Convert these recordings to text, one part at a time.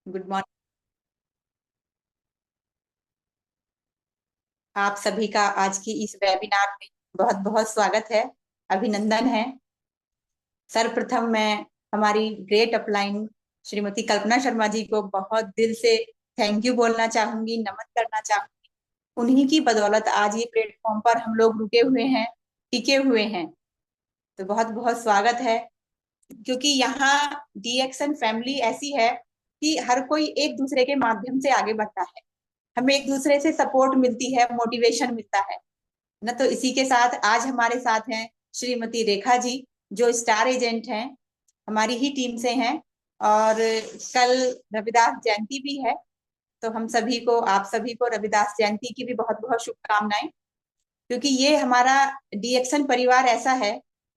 Good morning. आप सभी का आज की इस वेबिनार में बहुत बहुत स्वागत है। अभिनंदन है। सर्वप्रथम मैं हमारी ग्रेट अपलाइन श्रीमती कल्पना शर्मा जी को बहुत दिल से थैंक यू बोलना चाहूंगी, नमन करना चाहूंगी। उन्हीं की बदौलत आज ये प्लेटफॉर्म पर हम लोग रुके हुए हैं, टिके हुए हैं। तो बहुत बहुत स्वागत है। क्योंकि यहाँ डीएक्सन फैमिली ऐसी है कि हर कोई एक दूसरे के माध्यम से आगे बढ़ता है। हमें एक दूसरे से सपोर्ट मिलती है, मोटिवेशन मिलता है ना। तो इसी के साथ आज हमारे साथ हैं श्रीमती रेखा जी, जो स्टार एजेंट हैं, हमारी ही टीम से हैं। और कल रविदास जयंती भी है, तो हम सभी को, आप सभी को रविदास जयंती की भी बहुत बहुत शुभकामनाएं। क्योंकि ये हमारा डीएक्सन परिवार ऐसा है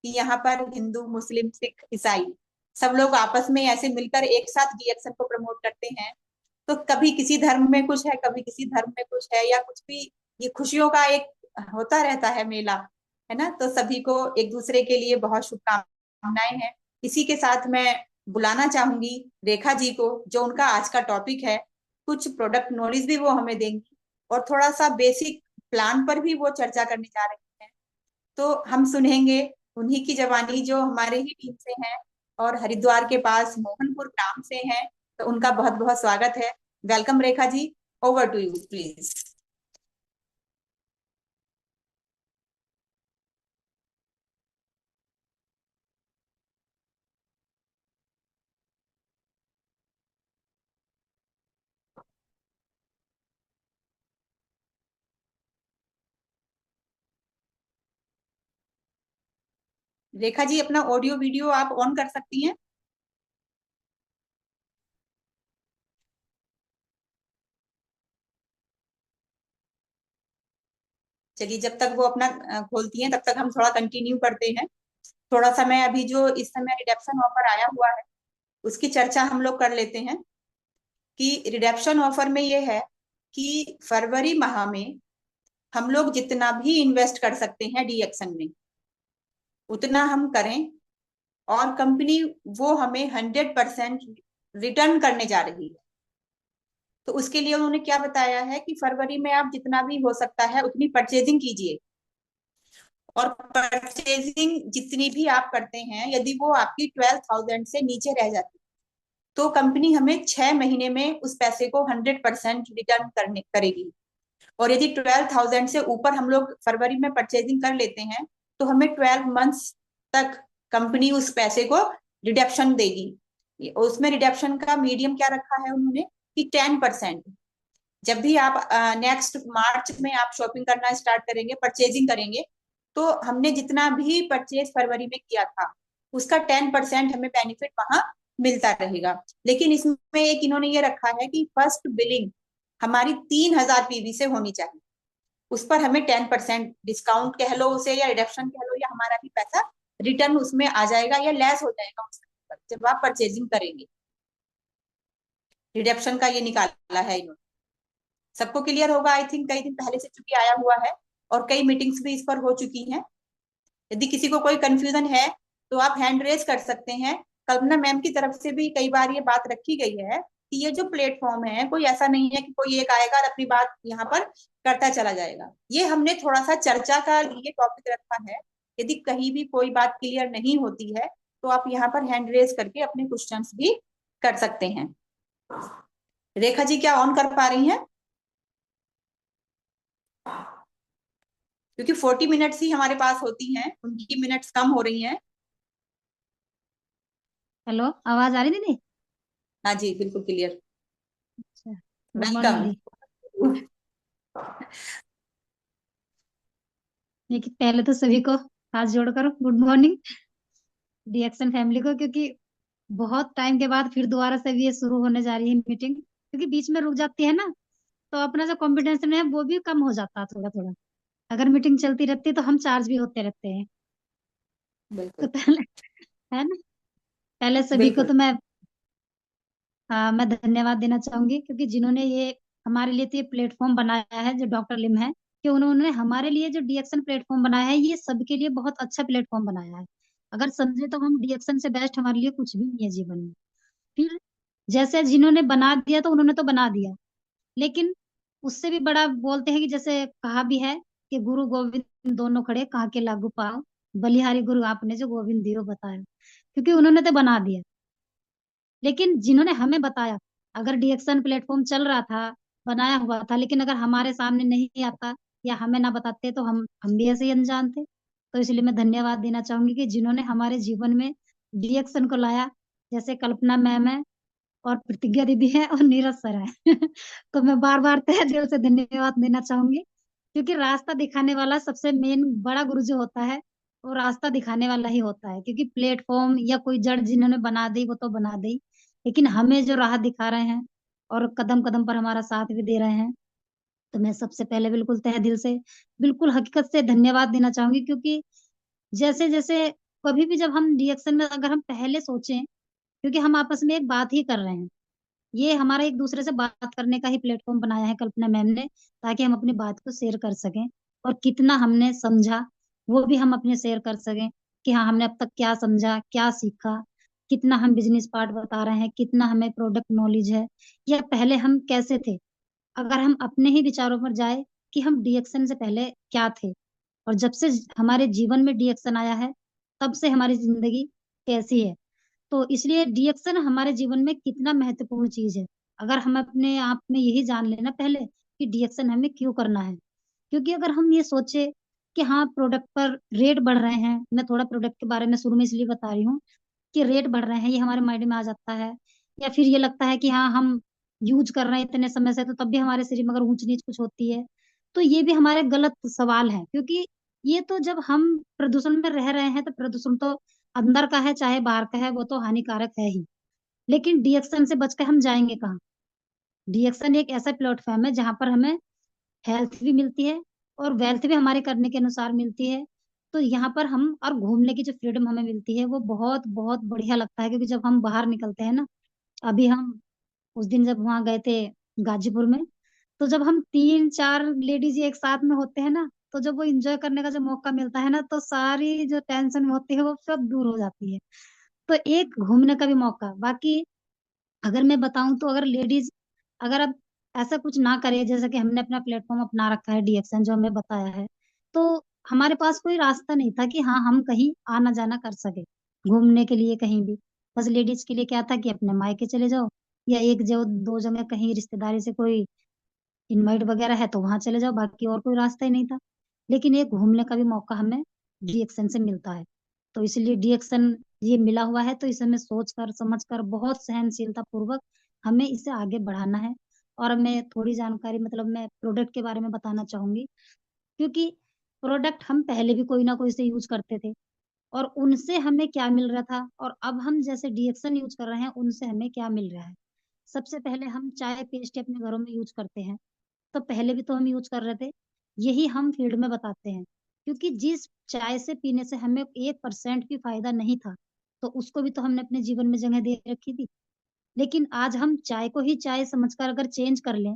कि यहाँ पर हिंदू, मुस्लिम, सिख, ईसाई सब लोग आपस में ऐसे मिलकर एक साथ डीएक्सन को प्रमोट करते हैं। तो कभी किसी धर्म में कुछ है, कभी किसी धर्म में कुछ है, या कुछ भी, ये खुशियों का एक होता रहता है मेला, है ना। तो सभी को एक दूसरे के लिए बहुत शुभकामनाएं हैं। इसी के साथ मैं बुलाना चाहूंगी रेखा जी को, जो उनका आज का टॉपिक है। कुछ प्रोडक्ट नॉलेज भी वो हमें देंगी और थोड़ा सा बेसिक प्लान पर भी वो चर्चा करने जा रही हैं। तो हम सुनेंगे उन्हीं की जवानी, जो हमारे ही टीम से हैं और हरिद्वार के पास मोहनपुर ग्राम से हैं। तो उनका बहुत बहुत स्वागत है। Welcome Rekha ji, over to you please. Rekha ji, अपना ऑडियो वीडियो आप ऑन कर सकती हैं। चलिए, जब तक वो अपना खोलती हैं तब तक हम थोड़ा कंटिन्यू करते हैं। थोड़ा सा मैं अभी जो इस समय रिडक्शन ऑफर आया हुआ है उसकी चर्चा हम लोग कर लेते हैं। कि रिडक्शन ऑफर में ये है कि फरवरी माह में हम लोग जितना भी इन्वेस्ट कर सकते हैं डीएक्सन में, उतना हम करें। और कंपनी वो हमें 100% रिटर्न करने जा रही है। तो उसके लिए उन्होंने क्या बताया है कि फरवरी में आप जितना भी हो सकता है उतनी परचेजिंग कीजिए। और परचेजिंग जितनी भी आप करते हैं, यदि वो आपकी 12,000 से नीचे रह जाती है, तो कंपनी हमें 6 महीने में उस पैसे को 100% रिटर्न करने करेगी। और यदि 12,000 से ऊपर हम लोग फरवरी में परचेजिंग कर लेते हैं, तो हमें 12 मंथ्स तक कंपनी उस पैसे को रिडक्शन देगी। उसमें रिडक्शन का मीडियम क्या रखा है उन्होंने, कि 10%। जब भी आप नेक्स्ट मार्च में आप शॉपिंग करना स्टार्ट करेंगे, परचेजिंग करेंगे, तो हमने जितना भी परचेज फरवरी में किया था उसका 10% हमें बेनिफिट वहां मिलता रहेगा। लेकिन इसमें एक इन्होंने ये रखा है कि फर्स्ट बिलिंग हमारी 3,000 पीवी से होनी चाहिए। उस पर हमें 10% डिस्काउंट कह लो उसे, या रिडक्शन कह लो, या हमारा भी पैसा रिटर्न उसमें आ जाएगा या लेस हो जाएगा उस पर जब आप परचेजिंग करेंगे। रिडक्शन का ये निकाला है इन्होंने। सबको क्लियर होगा आई थिंक, कई दिन पहले से चूंकि आया हुआ है और कई मीटिंग्स भी इस पर हो चुकी हैं। यदि किसी को कोई कंफ्यूजन है तो आप हैंड रेज कर सकते हैं। कल्पना मैम की तरफ से भी कई बार ये बात रखी गई है कि ये जो प्लेटफॉर्म है, कोई ऐसा नहीं है कि कोई एक आएगा और अपनी बात यहाँ पर करता चला जाएगा। ये हमने थोड़ा सा चर्चा का लिए टॉपिक रखा है। यदि कहीं भी कोई बात क्लियर नहीं होती है तो आप यहाँ पर हैंड रेज करके अपने क्वेश्चंस भी कर सकते हैं। रेखा जी, क्या ऑन कर पा रही हैं? क्योंकि 40 मिनट्स ही हमारे पास होती हैं, उनकी मिनट्स कम हो रही हैं। हेलो, आवाज आ रही दीदी? हाँ जी, बिल्कुल क्लियर। अच्छा। Good morning welcome. दी। लेकिन पहले तो सभी को हाथ जोड़कर गुड मॉर्निंग डीएक्सन फैमिली को, क्योंकि बहुत टाइम के बाद फिर दोबारा से भी ये शुरू होने जा रही है मीटिंग, क्योंकि बीच में रुक जाती है ना, तो अपना जो कॉम्पिटिशन है वो भी कम हो जाता है थोड़ा थोड़ा। अगर मीटिंग चलती रहती है तो हम चार्ज भी होते रहते हैं। तो बिल्कुल पहले, है ना, पहले सभी को बिल्कुल। तो मैं धन्यवाद देना चाहूंगी, क्योंकि जिन्होंने ये हमारे लिए तो ये प्लेटफॉर्म बनाया है, जो डॉक्टर लिम है, कि उन्होंने हमारे लिए जो डीएक्शन प्लेटफॉर्म बनाया है, ये सबके लिए बहुत अच्छा प्लेटफॉर्म बनाया है। अगर समझे तो हम डीएक्शन से बेस्ट हमारे लिए कुछ भी नहीं है जीवन में। फिर जैसे जिन्होंने बना दिया तो उन्होंने तो बना दिया, लेकिन उससे भी बड़ा बोलते हैं कि जैसे कहा भी है कि गुरु गोविंद दोनों खड़े कहाँ के लागू पाओ, बलिहारी गुरु आपने जो गोविंद दियो बताया, क्योंकि उन्होंने तो बना दिया। लेकिन जिन्होंने हमें बताया, अगर डीएक्शन प्लेटफॉर्म चल रहा था, बनाया हुआ था, लेकिन अगर हमारे सामने नहीं आता या हमें ना बताते तो हम भी ऐसे ही अनजान थे। तो इसलिए मैं धन्यवाद देना चाहूंगी कि जिन्होंने हमारे जीवन में डीएक्शन को लाया, जैसे कल्पना मैम है और प्रतिज्ञा दीदी है और नीरज सर है। तो मैं बार बार तहे दिल से धन्यवाद देना चाहूंगी, क्योंकि रास्ता दिखाने वाला सबसे मेन बड़ा गुरु जो होता है, वो रास्ता दिखाने वाला ही होता है। क्योंकि प्लेटफॉर्म या कोई जड़ जिन्होंने बना दी वो तो बना दी, लेकिन हमें जो राह दिखा रहे हैं और कदम कदम पर हमारा साथ भी दे रहे हैं, तो मैं सबसे पहले बिल्कुल तहे दिल से, बिल्कुल हकीकत से धन्यवाद देना चाहूंगी। क्योंकि जैसे जैसे कभी भी जब हम रिएक्शन में अगर हम पहले सोचें, क्योंकि हम आपस में एक बात ही कर रहे हैं, ये हमारा एक दूसरे से बात करने का ही प्लेटफॉर्म बनाया है कल्पना मैम ने, ताकि हम अपनी बात को शेयर कर सकें। और कितना हमने समझा वो भी हम अपने शेयर कर सकें, कि हाँ हमने अब तक क्या समझा, क्या सीखा, कितना हम बिजनेस पार्ट बता रहे हैं, कितना हमें प्रोडक्ट नॉलेज है, या पहले हम कैसे थे। अगर हम अपने ही विचारों पर जाए कि हम डीएक्शन से पहले क्या थे, और जब से हमारे जीवन में डीएक्शन आया है, तब से हमारी जिंदगी कैसी है। तो इसलिए डीएक्शन हमारे जीवन में कितना महत्वपूर्ण चीज है। अगर हम अपने आप में यही जान लेना पहले कि डीएक्शन हमें क्यों करना है। क्योंकि अगर हम ये सोचे कि हाँ प्रोडक्ट पर रेट बढ़ रहे हैं, मैं थोड़ा प्रोडक्ट के बारे में शुरू में इसलिए बता रही हूँ कि रेट बढ़ रहे हैं, ये हमारे माइंड में आ जाता है। या फिर ये लगता है कि हाँ हम यूज कर रहे हैं इतने समय से, तो तब भी हमारे शरीर में अगर ऊंच नीच कुछ होती है, तो ये भी हमारे गलत सवाल है। क्योंकि ये तो जब हम प्रदूषण में रह रहे हैं, तो प्रदूषण तो अंदर का है चाहे बाहर का है, वो तो हानिकारक है ही। लेकिन डीएक्शन से बचकर हम जाएंगे कहाँ। डीएक्शन एक ऐसा प्लेटफॉर्म है जहां पर हमें हेल्थ भी मिलती है और वेल्थ भी हमारे करने के अनुसार मिलती है। तो यहाँ पर हम और घूमने की जो फ्रीडम हमें मिलती है वो बहुत बहुत बढ़िया लगता है। क्योंकि जब हम बाहर निकलते हैं ना, अभी हम उस दिन जब वहां गए थे गाजीपुर में, तो जब हम 3 4 लेडीज एक साथ में होते हैं ना, तो जब वो एंजॉय करने का जो मौका मिलता है ना, तो सारी जो टेंशन होती है वो सब दूर हो जाती है। तो एक घूमने का भी मौका। बाकी अगर मैं बताऊं तो अगर लेडीज, अगर अब ऐसा कुछ ना करे, जैसे कि हमने अपना प्लेटफॉर्म अपना रखा है डीएक्सन जो हमें बताया है, तो हमारे पास कोई रास्ता नहीं था कि हाँ हम कहीं आना जाना कर सके घूमने के लिए कहीं भी। बस लेडीज के लिए क्या था कि अपने मायके चले जाओ, या एक जो दो जगह कहीं रिश्तेदारी से कोई इनवाइट वगैरह है तो वहां चले जाओ, बाकी और कोई रास्ता ही नहीं था। लेकिन एक घूमने का भी मौका हमें डीएक्सन से मिलता है। तो इसलिए डीएक्सन ये मिला हुआ है, तो इसे हमें सोच कर समझ कर बहुत सहनशीलता पूर्वक हमें इसे आगे बढ़ाना है। और मैं थोड़ी जानकारी, मतलब मैं प्रोडक्ट के बारे में बताना चाहूंगी। क्योंकि प्रोडक्ट हम पहले भी कोई ना कोई से यूज करते थे, और उनसे हमें क्या मिल रहा था, और अब हम जैसे डीएक्सन यूज कर रहे हैं उनसे हमें क्या मिल रहा है। सबसे पहले हम चाय पेस्ट अपने घरों में यूज करते हैं, तो पहले भी तो हम यूज कर रहे थे, यही हम फील्ड में बताते हैं। क्योंकि जिस चाय से पीने से हमें 1% भी फायदा नहीं था, तो उसको भी तो हमने अपने जीवन में जगह दे रखी थी। लेकिन आज हम चाय को ही चाय समझकर अगर चेंज कर लें,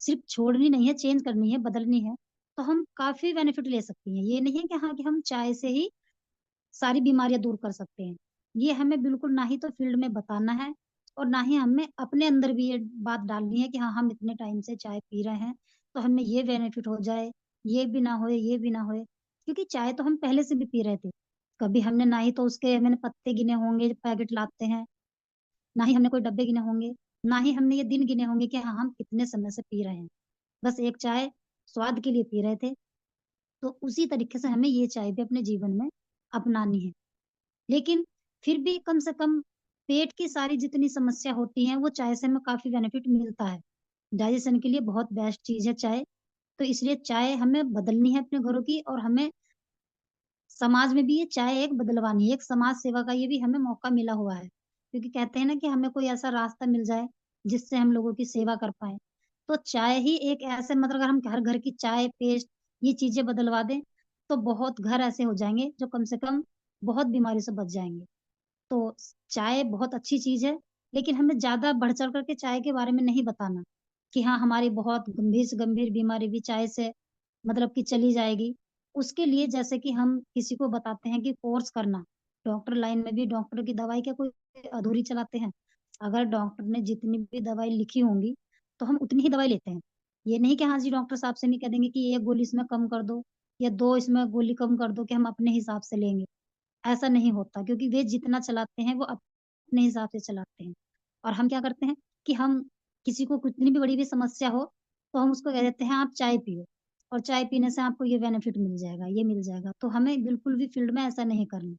सिर्फ छोड़नी नहीं है, चेंज करनी है, बदलनी है, तो हम काफी बेनिफिट ले सकती हैं। ये नहीं है कि हाँ कि हम चाय से ही सारी बीमारियां दूर कर सकते हैं। ये हमें बिल्कुल ना ही तो फील्ड में बताना है, और ना ही हमें अपने अंदर भी ये बात डालनी है कि हाँ हम इतने टाइम से चाय पी रहे हैं, तो हमें ये बेनिफिट हो जाए, ये भी ना होए, ये भी ना होए। क्योंकि चाय तो हम पहले से भी पी रहे थे। कभी हमने ना ही तो उसके मैंने पत्ते गिने होंगे, पैकेट लाते हैं, ना ही हमने कोई डब्बे गिने होंगे, ना ही हमने ये दिन गिने होंगे कि हाँ हम कितने समय से पी रहे हैं। बस एक चाय स्वाद के लिए पी रहे थे। तो उसी तरीके से हमें ये चाय भी अपने जीवन में अपनानी है। लेकिन फिर भी कम से कम पेट की सारी जितनी समस्या होती है वो चाय से हमें काफी बेनिफिट मिलता है। डाइजेशन के लिए बहुत बेस्ट चीज है चाय। तो इसलिए चाय हमें बदलनी है अपने घरों की, और हमें समाज में भी ये चाय एक बदलवानी है, एक समाज सेवा का ये भी हमें मौका मिला हुआ है। क्योंकि कहते हैं ना कि हमें कोई ऐसा रास्ता मिल जाए जिससे हम लोगों की सेवा कर पाए। तो चाय ही एक ऐसे, मतलब अगर हम घर घर की चाय पेस्ट ये चीजें बदलवा दें, तो बहुत घर ऐसे हो जाएंगे जो कम से कम बहुत बीमारी से बच जाएंगे। तो चाय बहुत अच्छी चीज है, लेकिन हमें ज्यादा बढ़ चढ़ करके चाय के बारे में नहीं बताना कि हाँ हमारी बहुत गंभीर से गंभीर बीमारी भी चाय से मतलब कि चली जाएगी। उसके लिए जैसे कि हम किसी को बताते हैं कि कोर्स करना, डॉक्टर लाइन में भी डॉक्टर की दवाई क्या कोई अधूरी चलाते हैं। अगर डॉक्टर ने जितनी भी दवाई लिखी होंगी तो हम उतनी ही दवाई लेते हैं। ये नहीं कि हाँ जी डॉक्टर साहब से नहीं कह देंगे कि एक गोली इसमें कम कर दो या दो इसमें गोली कम कर दो कि हम अपने हिसाब से लेंगे। ऐसा नहीं होता, क्योंकि वे जितना चलाते हैं वो अपने हिसाब से चलाते हैं। और हम क्या करते हैं कि हम किसी को कितनी भी बड़ी भी समस्या हो तो हम उसको कह देते हैं आप चाय पियो, और चाय पीने से आपको ये बेनिफिट मिल जाएगा, ये मिल जाएगा। तो हमें बिल्कुल भी फील्ड में ऐसा नहीं करना,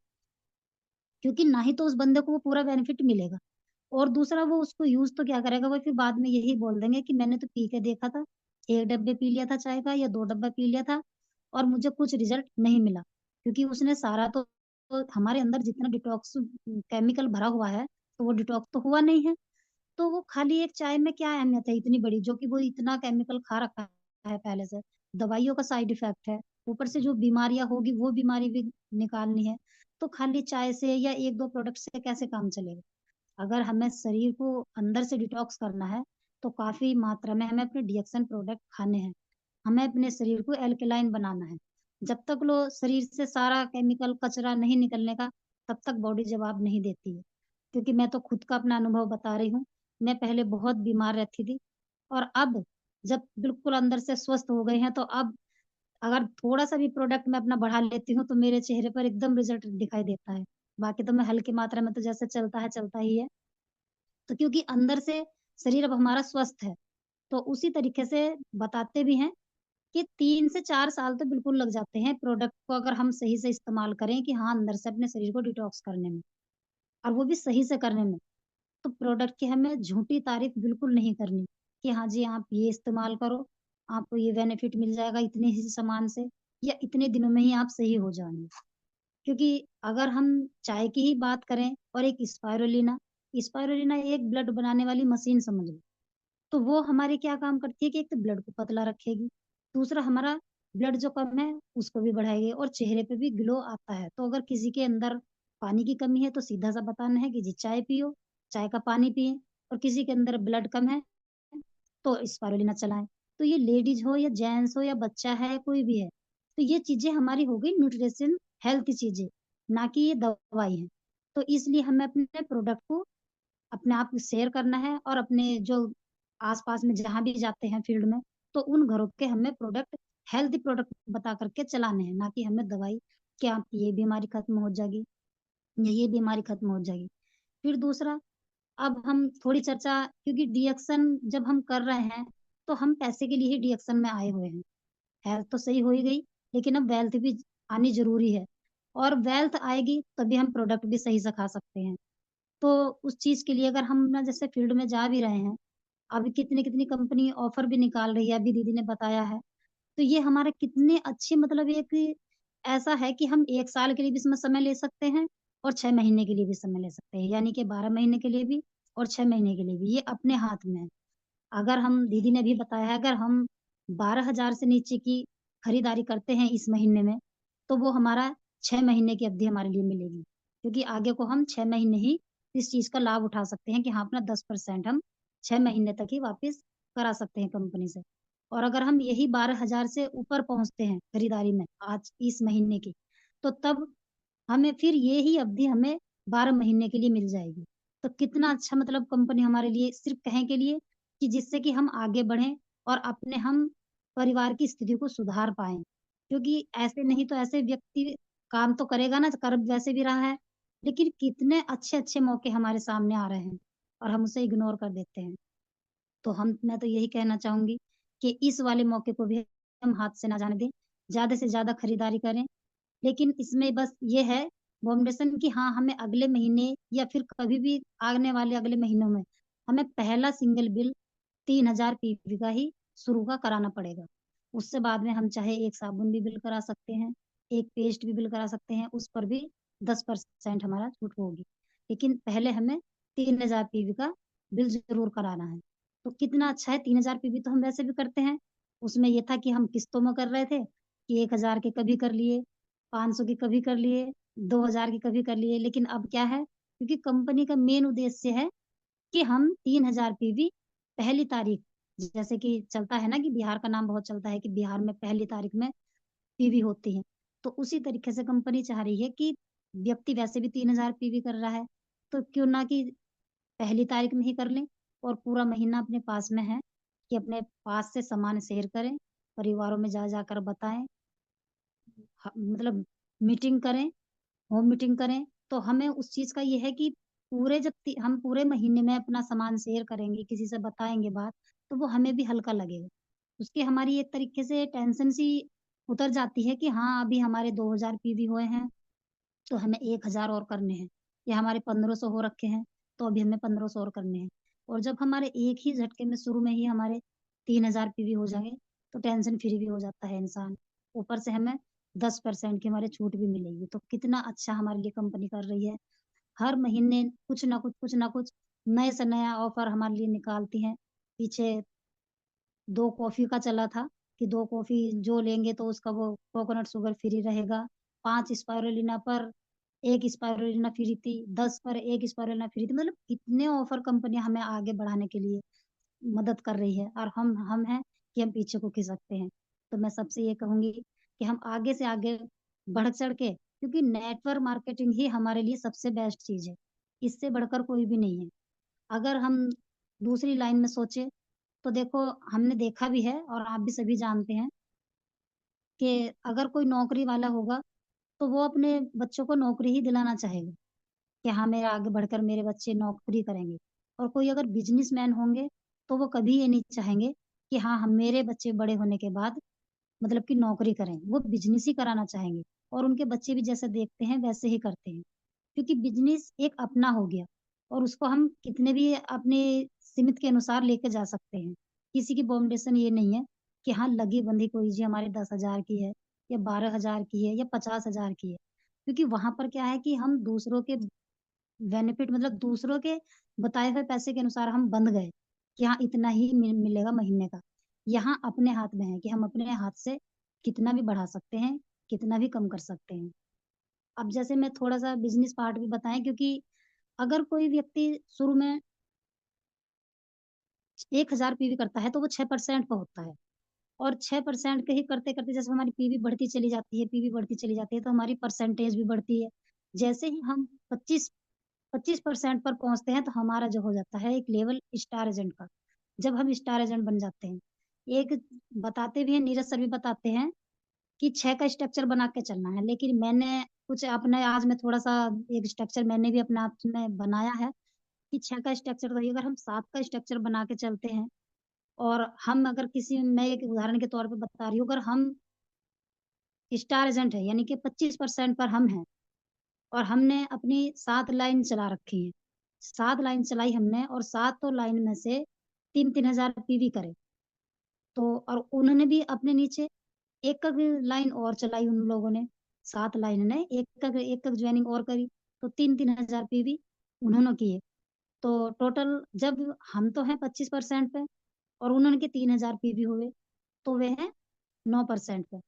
क्योंकि ना ही तो उस बंदे को वो पूरा बेनिफिट मिलेगा, और दूसरा वो उसको यूज तो क्या करेगा, वो फिर बाद में यही बोल देंगे कि मैंने तो पी के देखा था, एक डब्बे पी लिया था चाय का या दो डब्बा पी लिया था और मुझे कुछ रिजल्ट नहीं मिला। क्योंकि उसने सारा तो हमारे अंदर जितना डिटॉक्स केमिकल भरा हुआ है तो वो डिटॉक्स तो हुआ नहीं है। तो वो खाली एक चाय में क्या अहमियत है इतनी बड़ी, जो कि वो इतना केमिकल खा रखा है पहले से, दवाइयों का साइड इफेक्ट है, ऊपर से जो बीमारियां होगी वो बीमारी भी निकालनी है। तो खाली चाय से या एक दो प्रोडक्ट से कैसे काम चलेगा। अगर हमें शरीर को अंदर से डिटॉक्स करना है तो काफी मात्रा में हमें अपने डिएक्शन प्रोडक्ट खाने हैं। हमें अपने शरीर को एल्कलाइन बनाना है। जब तक लो शरीर से सारा केमिकल कचरा नहीं निकलने का, तब तक बॉडी जवाब नहीं देती है। क्योंकि मैं तो खुद का अपना अनुभव बता रही हूँ। मैं पहले बहुत बीमार रहती थी, और अब जब बिल्कुल अंदर से स्वस्थ हो गए हैं तो अब अगर थोड़ा सा भी प्रोडक्ट मैं अपना बढ़ा लेती हूँ तो मेरे चेहरे पर एकदम रिजल्ट दिखाई देता है। बाकी तो मैं हल्की मात्रा में तो जैसे चलता है चलता ही है। तो क्योंकि अंदर से शरीर अब हमारा स्वस्थ है, तो उसी तरीके से बताते भी हैं कि 3 से 4 साल तो बिल्कुल लग जाते हैं प्रोडक्ट को अगर हम सही से इस्तेमाल करें कि हाँ अंदर से अपने शरीर को डिटॉक्स करने में, और वो भी सही से करने में। तो प्रोडक्ट की हमें झूठी तारीफ बिल्कुल नहीं करनी कि हाँ जी आप ये इस्तेमाल करो, आपको ये बेनिफिट मिल जाएगा इतने ही सामान से, या इतने दिनों में ही आप सही हो जाएंगे। क्योंकि अगर हम चाय की ही बात करें और एक स्पाइरुलिना, स्पाइरुलिना एक ब्लड बनाने वाली मशीन समझ लो। तो वो हमारे क्या काम करती है कि एक तो ब्लड को पतला रखेगी, दूसरा हमारा ब्लड जो कम है उसको भी बढ़ाएगी, और चेहरे पे भी ग्लो आता है। तो अगर किसी के अंदर पानी की कमी है तो सीधा सा बताना है कि जी चाय पियो, चाय का पानी पिए। और किसी के अंदर ब्लड कम है तो स्पारुलिना चलाएं। तो ये लेडीज हो या जेंट्स हो या बच्चा है कोई भी है, तो ये चीजें हमारी हो गई न्यूट्रिशन हेल्थ चीजें, ना कि ये दवाई है। तो इसलिए हमें अपने प्रोडक्ट को अपने आप शेयर करना है, और अपने जो आसपास में जहां भी जाते हैं फील्ड में, तो उन घरों के हमें प्रोडक्ट हेल्दी प्रोडक्ट बता करके चलाने हैं, ना कि हमें दवाई कि आपकी ये बीमारी खत्म हो जाएगी या ये बीमारी खत्म हो जाएगी। फिर दूसरा, अब हम थोड़ी चर्चा, क्योंकि डिएक्शन जब हम कर रहे हैं तो हम पैसे के लिए ही डिएक्शन में आए हुए हैं। हेल्थ तो सही हो ही गई, लेकिन अब वेल्थ भी आनी जरूरी है, और वेल्थ आएगी तभी हम प्रोडक्ट भी सही से खा सकते हैं। तो उस चीज के लिए अगर हम ना जैसे फील्ड में जा भी रहे हैं, अभी कितनी कितनी कंपनी ऑफर भी निकाल रही है, अभी दीदी ने बताया है। तो ये हमारे कितने अच्छे, मतलब एक ऐसा है कि हम 1 साल के लिए भी इसमें समय ले सकते हैं और 6 महीने के लिए भी समय ले सकते हैं, यानी कि 12 महीने के लिए भी और 6 महीने के लिए भी, ये अपने हाथ में है। अगर हम, दीदी ने भी बताया है, अगर हम 12,000 से नीचे की खरीदारी करते हैं इस महीने में, तो वो हमारा 6 महीने की अवधि हमारे लिए मिलेगी, क्योंकि आगे को हम 6 महीने ही इस चीज का लाभ उठा सकते हैं कि हाँ अपना 10% हम 6 महीने तक ही वापस करा सकते हैं कंपनी से। और अगर हम यही 12,000 से ऊपर पहुंचते हैं खरीदारी में आज इस महीने की, तो तब हमें फिर ये ही अवधि हमें 12 महीने के लिए मिल जाएगी। तो कितना अच्छा, मतलब कंपनी हमारे लिए सिर्फ कहें के लिए कि जिससे कि हम आगे बढ़ें और अपने हम परिवार की स्थिति को सुधार पाएं। क्योंकि ऐसे नहीं तो ऐसे व्यक्ति काम तो करेगा ना, कर वैसे भी रहा है, लेकिन कितने अच्छे अच्छे मौके हमारे सामने आ रहे हैं और हम उसे इग्नोर कर देते हैं। तो हम, मैं तो यही कहना चाहूंगी कि इस वाले मौके को भी हम हाथ से ना जाने दें, ज्यादा से ज्यादा खरीदारी करें। लेकिन इसमें बस ये है बाउंडेशन कि हाँ हमें अगले महीने या फिर कभी भी आने वाले अगले महीनों में हमें पहला सिंगल बिल 3,000 पीवी का ही शुरू का कराना पड़ेगा। उससे बाद में हम चाहे एक साबुन भी बिल करा सकते हैं, एक पेस्ट भी बिल करा सकते हैं, उस पर भी 10% हमारा छूट होगी। लेकिन पहले हमें 3,000 पीवी का बिल जरूर कराना है। तो कितना अच्छा है, 3,000 पीवी तो हम वैसे भी करते हैं। उसमें यह था कि हम किस्तों में कर रहे थे कि 1,000 के कभी कर लिए, 500 की कभी कर लिए, 2,000 की कभी कर लिए। लेकिन अब क्या है, क्योंकि कंपनी का मेन उद्देश्य है कि हम 3,000 पीवी पहली तारीख, जैसे कि चलता है ना कि बिहार का नाम बहुत चलता है कि बिहार में पहली तारीख में पीवी होती है, तो उसी तरीके से कंपनी चाह रही है कि व्यक्ति वैसे भी 3,000 पीवी कर रहा है, तो क्यों ना कि पहली तारीख में ही कर लें और पूरा महीना अपने पास में है कि अपने पास से सामान शेयर करें, परिवारों में जा जाकर बताएं, मतलब मीटिंग करें, होम मीटिंग करें। तो हमें उस चीज का ये है कि पूरे जब हम पूरे महीने में अपना सामान शेयर करेंगे, किसी से बताएंगे बात, तो वो हमें भी हल्का लगेगा। उसकी हमारी एक तरीके से टेंशन सी उतर जाती है कि हाँ अभी हमारे 2000 पीवी हुए हैं तो हमें 1000 और करने हैं, या हमारे 1500 हो रखे हैं तो अभी हमें 1500 और करने हैं। और जब हमारे एक ही झटके में शुरू में ही हमारे 3000 पीवी हो जाएंगे तो टेंशन फ्री भी हो जाता है इंसान। ऊपर से हमें 10% की हमारे छूट भी मिलेगी, तो कितना अच्छा हमारे लिए कंपनी कर रही है। हर महीने कुछ ना कुछ नए से नया ऑफर हमारे लिए निकालती हैं। पीछे 2 कॉफी का चला था कि 2 कॉफी जो लेंगे तो उसका वो कोकोनट शुगर फ्री रहेगा। 5 स्पाइरुलिना पर 1 स्पाइरुलिना फ्री थी, 10 पर 1 स्पाइरुलिना फ्री थी। मतलब इतने ऑफर कंपनियां हमें आगे बढ़ाने के लिए मदद कर रही है, और हम हैं कि हम पीछे को खिसकते हैं। तो मैं सबसे ये कहूंगी कि हम आगे से आगे बढ़ चढ़ के, क्योंकि नेटवर्क मार्केटिंग ही हमारे लिए सबसे बेस्ट चीज है, इससे बढ़कर कोई भी नहीं है। अगर हम दूसरी लाइन में सोचे तो देखो, हमने देखा भी है और आप भी सभी जानते हैं कि अगर कोई नौकरी वाला होगा तो वो अपने बच्चों को नौकरी ही दिलाना चाहेगा कि हाँ मेरे आगे बढ़कर मेरे बच्चे नौकरी करेंगे। और कोई अगर बिजनेसमैन होंगे तो वो कभी ये नहीं चाहेंगे कि हाँ हम मेरे बच्चे बड़े होने के बाद मतलब कि नौकरी करें, वो बिजनेस ही कराना चाहेंगे। और उनके बच्चे भी जैसे देखते हैं वैसे ही करते हैं, क्योंकि बिजनेस एक अपना हो गया और उसको हम कितने भी अपने सीमित के अनुसार लेके जा सकते हैं। किसी की बाउंडेशन ये नहीं है कि हाँ लगी बंधी कोई जी हमारे 10,000 की है या 12,000 की है या 50,000 की है। क्योंकि वहां पर क्या है कि हम दूसरों के बेनिफिट मतलब दूसरों के बताए हुए पैसे के अनुसार हम बंध गए कि हाँ इतना ही मिलेगा महीने का। यहाँ अपने हाथ में है कि हम अपने हाथ से कितना भी बढ़ा सकते हैं, कितना भी कम कर सकते हैं। अब जैसे मैं थोड़ा सा बिजनेस पार्ट भी बताएं, क्योंकि अगर कोई व्यक्ति शुरू में 1000 पीवी करता है तो वो 6% पर होता है। और 6% के ही करते करते जैसे हमारी पीवी बढ़ती चली जाती है, पीवी बढ़ती चली जाती है, तो हमारी परसेंटेज भी बढ़ती है। जैसे ही हम 25% पर पहुंचते हैं तो हमारा जो हो जाता है एक लेवल स्टार एजेंट का। जब हम स्टार एजेंट बन जाते हैं, एक बताते भी हैं, नीरज सर भी बताते हैं कि 6 का स्ट्रक्चर बना के चलना है। लेकिन मैंने कुछ अपने आज मैं थोड़ा सा एक स्ट्रक्चर मैंने भी अपने आप में बनाया है कि 6 का स्ट्रक्चर, तो अगर हम 7 का स्ट्रक्चर बना के चलते हैं, और हम अगर किसी, मैं एक उदाहरण के तौर पे बता रही हूँ, अगर हम स्टार एजेंट है यानी कि 25% पर हम हैं और हमने अपनी 7 लाइन चला रखी है, 7 लाइन चलाई हमने और 7 लाइन में से 3-3 हजार पीवी करे, तो और उन्होंने भी अपने नीचे एक लाइन और चलाई उन लोगों ने, 7 लाइन ने एक ज्वाइनिंग और करी, तो 3-3 हजार पीवी उन्होंने किए। तो टोटल जब हम तो हैं 25% पे और उन्होंने के 3 हजार पीवी हुए, तो वे हैं 9% पे।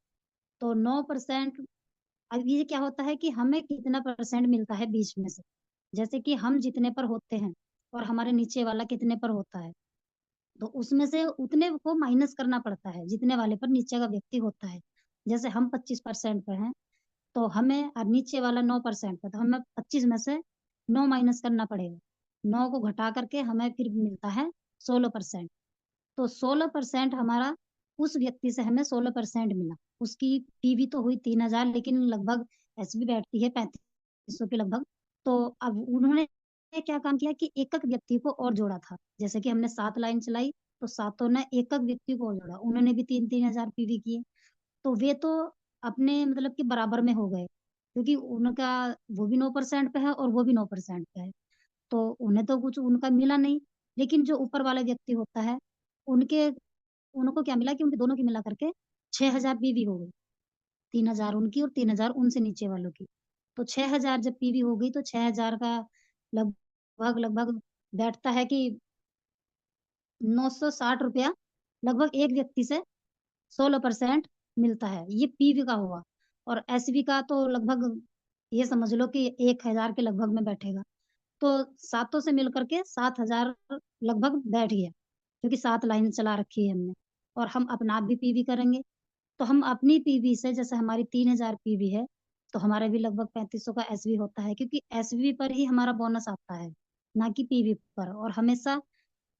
तो 9%, अब ये क्या होता है कि हमें कितना परसेंट मिलता है बीच में से, जैसे कि हम जितने पर होते हैं और हमारे नीचे वाला कितने पर होता है, तो उसमें से उतने को माइनस करना पड़ता है जितने वाले पर नीचे का व्यक्ति होता है। जैसे हम 25% पर हैं तो हमें, और नीचे वाला 9% पर, तो हमें 25 में से 9 माइनस करना पड़ेगा। 9 को घटा करके हमें फिर मिलता है 16%। तो 16% हमारा, उस व्यक्ति से हमें 16% मिला। उसकी पीवी तो हुई 3 हजार, लेकिन लगभग एसबी बैठती है 3500 के लगभग। तो अब उन्होंने क्या काम किया कि एक एक व्यक्ति को और जोड़ा था। जैसे कि हमने 7 लाइन चलाई तो सातों ने एक एक व्यक्ति को और जोड़ा, उन्होंने भी 3-3 हजार पीवी किए। तो वे तो अपने मतलब कि बराबर में हो गए, क्योंकि उनका वो भी 9% पे है और वो भी 9% पे है, तो उन्हें तो कुछ उनका मिला नहीं। लेकिन जो ऊपर वाला व्यक्ति होता है, उनके उनको क्या मिला कि उनके दोनों की मिला करके 6 हजार पीवी हो गई। 3 हजार उनकी और 3 हजार उनसे नीचे वालों की। तो 6 हजार जब पीवी हो गई तो 6 हजार का लगभग लगभग बैठता है कि 960 रुपया लगभग एक व्यक्ति से 16% मिलता है। ये पीवी का हुआ। और एसवी का तो लगभग ये समझ लो कि 1 हजार के लगभग में बैठेगा। तो सातों से मिल करके 7 हजार लगभग बैठ गया, क्योंकि 7 लाइन चला रखी है हमने। और हम अपना आप भी पीवी करेंगे तो हम अपनी पीवी से, जैसे हमारी 3 हजार पीवी है, तो हमारा भी लगभग 3500 का एसवी होता है, क्योंकि एसवी पर ही हमारा बोनस आता है। ना कि पीवी पर। और हमेशा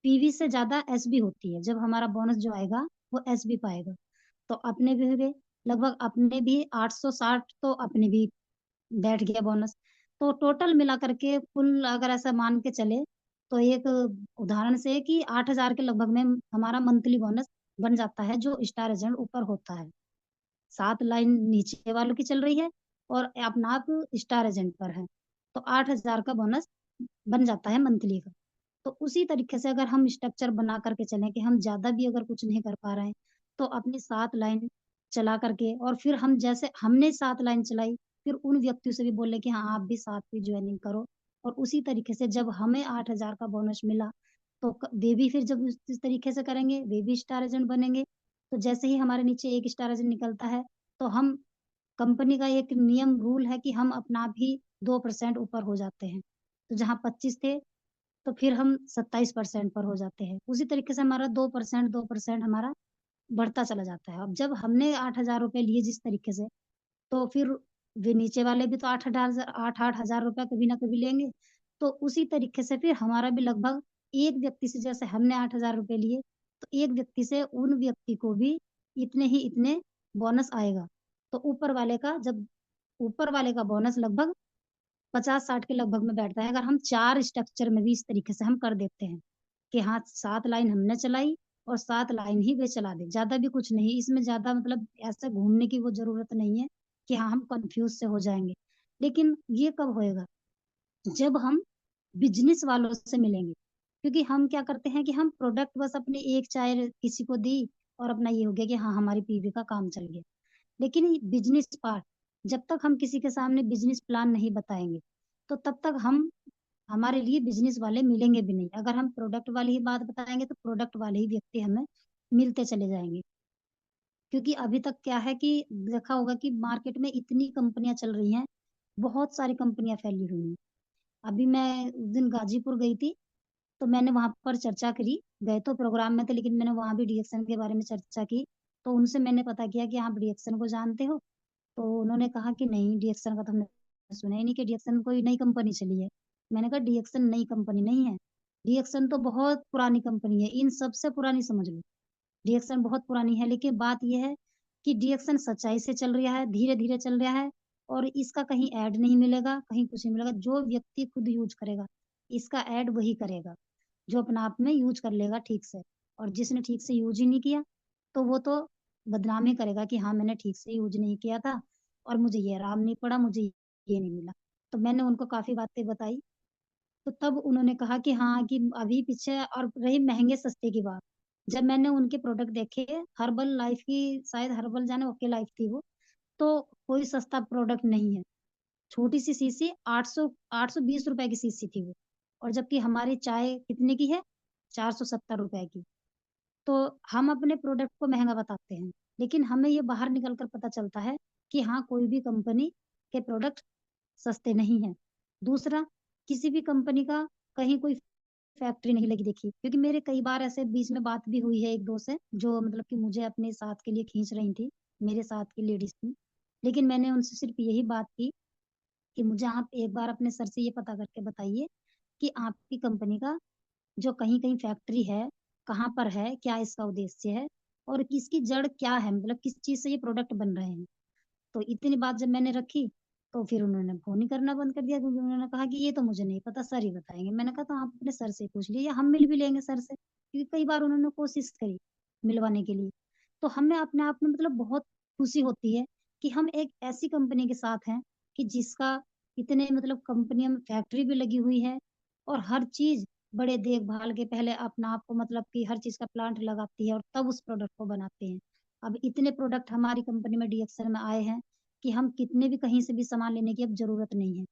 पीवी से ज्यादा एसबी होती है। जब हमारा बोनस जो आएगा वो एसबी पाएगा। तो अपने भी हुए लगभग, अपने भी 860 तो अपने भी बैठ गया बोनस। तो टोटल मिला करके कुल अगर ऐसा मान के चले तो एक उदाहरण से कि 8,000 के लगभग में हमारा मंथली बोनस बन जाता है, जो स्टार एजेंट ऊपर होता है। 7 लाइन नीचे वालों की चल रही है और अपना आप स्टार एजेंट पर है, तो 8,000 का बोनस बन जाता है मंथली का। तो उसी तरीके से अगर हम स्ट्रक्चर बना करके चलें कि हम ज्यादा भी अगर कुछ नहीं कर पा रहे हैं तो अपनी 7 लाइन चला करके, और फिर हम जैसे हमने 7 लाइन चलाई, फिर उन व्यक्तियों से भी बोले कि हाँ आप भी साथ भी ज्वाइनिंग करो। और उसी तरीके से जब हमें 8,000 का बोनस मिला तो वे भी फिर जब इस तरीके से करेंगे वे भी स्टार एजेंट बनेंगे। तो जैसे ही हमारे नीचे एक स्टार एजेंट निकलता है तो हम, कंपनी का एक नियम रूल है कि हम अपना भी 2% ऊपर हो जाते हैं। तो जहाँ 25 थे तो फिर हम 27% पर हो जाते हैं। उसी तरीके से हमारा 2% हमारा बढ़ता चला जाता है। अब जब हमने 8,000 रुपये लिए जिस तरीके से, तो फिर वे नीचे वाले भी तो 8,000 रुपया कभी ना कभी लेंगे। तो उसी तरीके से फिर हमारा भी लगभग, एक व्यक्ति से जैसे हमने 8,000 रुपये लिए तो एक व्यक्ति से उन व्यक्ति को भी इतने ही इतने बोनस आएगा। तो ऊपर वाले का बोनस लगभग 50-60 के लगभग में बैठता है, अगर हम 4 स्ट्रक्चर में भी इस तरीके से हम कर देते हैं कि हाँ 7 लाइन हमने चलाई और 7 लाइन ही वे चला दे, ज्यादा भी कुछ नहीं इसमें, ज्यादा मतलब ऐसा घूमने की वो जरूरत नहीं है कि हाँ हम कंफ्यूज से हो जाएंगे। लेकिन ये कब होएगा? जब हम बिजनेस वालों से मिलेंगे। क्योंकि हम क्या करते हैं कि हम प्रोडक्ट बस अपने एक चाय किसी को दी और अपना ये हो गया कि हाँ हमारी पीवी का काम चल गया। लेकिन बिजनेस पार्ट, जब तक हम किसी के सामने बिजनेस प्लान नहीं बताएंगे तो तब तक हम, हमारे लिए बिजनेस वाले मिलेंगे भी नहीं। अगर हम प्रोडक्ट वाली ही बात बताएंगे तो प्रोडक्ट वाले ही व्यक्ति हमें मिलते चले जाएंगे। क्योंकि अभी तक क्या है कि देखा होगा कि मार्केट में इतनी कंपनियां चल रही हैं, बहुत सारी कंपनियां फैली हुई हैं। अभी मैं उस दिन गाजीपुर गई थी तो मैंने वहां पर चर्चा करी। गए तो प्रोग्राम में थे लेकिन मैंने वहां भी डीएक्शन के बारे में चर्चा की। तो उनसे मैंने पता किया कि आप डीएक्शन को जानते हो? तो उन्होंने कहा कि नहीं, डीएक्शन का तो हमने सुना ही नहीं कि डीएक्शन कोई नई कंपनी चली है। मैंने कहा डीएक्शन नई कंपनी नहीं है, डीएक्शन तो बहुत पुरानी कंपनी है, इन सबसे पुरानी समझ लो। डीएक्शन बहुत पुरानी है, लेकिन बात यह है कि डीएक्शन सच्चाई से चल रहा है, धीरे धीरे चल रहा है। और इसका कहीं ऐड नहीं मिलेगा, कहीं कुछ नहीं मिलेगा। जो व्यक्ति खुद यूज करेगा इसका ऐड वही करेगा, जो अपना आप में यूज कर लेगा ठीक से। और जिसने ठीक से यूज ही नहीं किया तो वो तो बदनाम ही करेगा कि हाँ मैंने ठीक से यूज नहीं किया था और मुझे ये आराम नहीं पड़ा, मुझे ये नहीं मिला। तो मैंने उनको काफी बातें बताई। तो तब उन्होंने कहा कि हाँ कि अभी पीछे, और रही महंगे सस्ते की बात, जब मैंने उनके प्रोडक्ट देखे, हर्बल लाइफ की, शायद हर्बल जाने ओके लाइफ थी वो, तो कोई सस्ता प्रोडक्ट नहीं है। छोटी सी शीशी 820 रुपए की शीशी थी वो। और जबकि हमारी चाय कितने की है? 470 रुपए की। तो हम अपने प्रोडक्ट को महंगा बताते हैं, लेकिन हमें ये बाहर निकल कर पता चलता है कि हाँ कोई भी कंपनी के प्रोडक्ट सस्ते नहीं है। दूसरा, किसी भी कंपनी का कहीं कोई फैक्ट्री नहीं लगी देखी। क्योंकि मेरे कई बार ऐसे बीच में बात भी हुई है एक दो से, जो मतलब कि मुझे अपने साथ के लिए खींच रही थी, मेरे साथ की लेडीज थी। लेकिन मैंने उनसे सिर्फ यही बात की कि मुझे आप एक बार अपने सर से ये पता करके बताइए कि आपकी कंपनी का जो कहीं कहीं फैक्ट्री है कहाँ पर है, क्या इसका उद्देश्य है, और किसकी जड़ क्या है, मतलब किस चीज से ये प्रोडक्ट बन रहे हैं। तो इतनी बात जब मैंने रखी तो फिर उन्होंने फोन ही करना बंद कर दिया, क्योंकि उन्होंने कहा कि ये तो मुझे नहीं पता, सर ही बताएंगे। मैंने कहा तो आप अपने सर से पूछ लीजिए, या हम मिल भी लेंगे सर से, क्योंकि कई बार उन्होंने कोशिश करी मिलवाने के लिए। तो हमें अपने आप में मतलब बहुत खुशी होती है कि हम एक ऐसी कंपनी के साथ हैं कि जिसका इतने मतलब कंपनियों में फैक्ट्री भी लगी हुई है, और हर चीज बड़े देखभाल के पहले अपना आप को मतलब कि हर चीज का प्लांट लगाती है और तब उस प्रोडक्ट को बनाते हैं। अब इतने प्रोडक्ट हमारी कंपनी में डीएक्सएल में आए हैं कि हम कितने भी कहीं से भी सामान लेने की अब जरूरत नहीं है।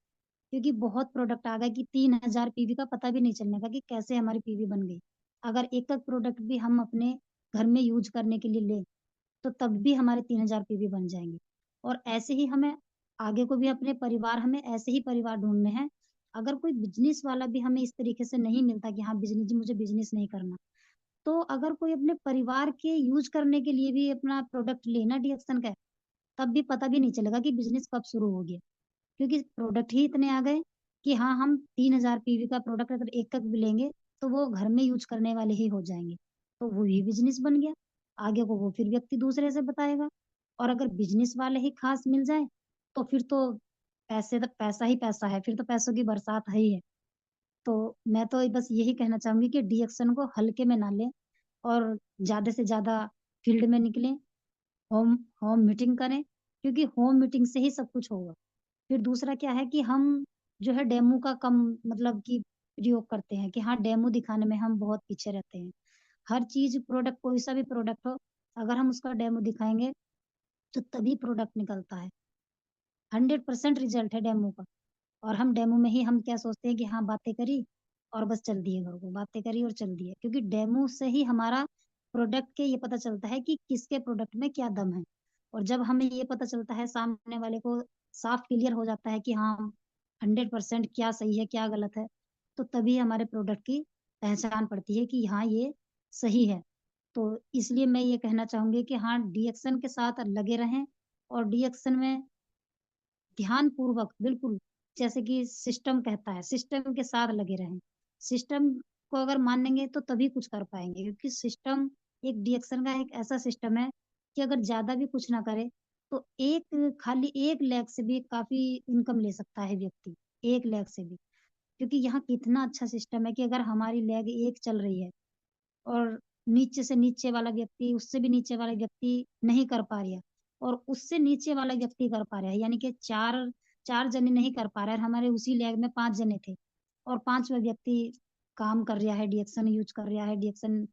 क्योंकि बहुत प्रोडक्ट आ गए कि 3,000 पीवी का पता भी नहीं चलने का कि कैसे हमारी पीवी बन गई। अगर एक एक प्रोडक्ट भी हम अपने घर में यूज करने के लिए लें तो तब भी हमारे 3,000 पीवी बन जाएंगे। और ऐसे ही हमें आगे को भी अपने परिवार, हमें ऐसे ही परिवार ढूंढने हैं। अगर कोई बिजनेस वाला भी हमें इस तरीके से नहीं मिलता कि हाँ बिजनेस, मुझे बिजनेस नहीं करना, तो अगर कोई अपने परिवार के यूज करने के लिए भी अपना प्रोडक्ट लेना डीएक्सन का है, तब भी पता भी नहीं चलेगा कि बिजनेस कब शुरू हो गया। क्योंकि प्रोडक्ट ही इतने आ गए कि हाँ हम 3000 पीवी का प्रोडक्ट अगर एक एक भी लेंगे तो वो घर में यूज करने वाले ही हो जाएंगे, तो वो भी बिजनेस बन गया। आगे को वो फिर व्यक्ति दूसरे से बताएगा। और अगर बिजनेस वाले ही खास मिल जाए तो फिर तो पैसे तो पैसा ही पैसा है, फिर तो पैसों की बरसात है ही है। तो मैं तो बस यही कहना चाहूंगी कि डीएक्शन को हल्के में ना लें और ज्यादा से ज्यादा फील्ड में निकलें, होम होम मीटिंग करें, क्योंकि होम मीटिंग से ही सब कुछ होगा। फिर दूसरा क्या है कि हम जो है डेमो का कम मतलब कि प्रयोग करते हैं कि हाँ डेमो दिखाने में हम बहुत पीछे रहते हैं। हर चीज प्रोडक्ट कोई सा भी प्रोडक्ट हो, अगर हम उसका डेमो दिखाएंगे तो तभी प्रोडक्ट निकलता है। 100% रिजल्ट है डेमो का। और हम डेमो में ही हम क्या सोचते हैं कि हाँ बातें करी और बस चल दिए घर को, बातें करी और चल दिए, क्योंकि डेमो से ही हमारा प्रोडक्ट के ये पता चलता है कि किसके प्रोडक्ट में क्या दम है। और जब हमें ये पता चलता है, सामने वाले को साफ क्लियर हो जाता है कि हाँ 100% क्या सही है क्या गलत है, तो तभी हमारे प्रोडक्ट की पहचान पड़ती है कि हाँ ये सही है। तो इसलिए मैं ये कहना चाहूंगी कि हाँ डीएक्शन के साथ लगे रहें, और डीएक्शन में ध्यान पूर्वक बिल्कुल, जैसे कि सिस्टम कहता है सिस्टम के साथ लगे रहें। सिस्टम को अगर मानेंगे तो तभी कुछ कर पाएंगे, क्योंकि सिस्टम एक डीएक्शन का एक ऐसा सिस्टम है कि अगर ज्यादा भी कुछ ना करे तो एक खाली 1 लाख से भी काफी इनकम ले सकता है व्यक्ति, 1 लाख से भी। क्योंकि यहाँ कितना अच्छा सिस्टम है कि अगर हमारी लेग एक चल रही है और नीचे से नीचे वाला व्यक्ति उससे भी नीचे वाला व्यक्ति नहीं कर पा रहा है, और उससे नीचे वाला व्यक्ति कर पा रहा है, यानी कि चार चार जने नहीं कर पा रहे हैं, हमारे उसी लैब में 5 जने थे और पांचवा व्यक्ति काम कर रहा है, डीएक्शन यूज कर रहा है, डीएक्शन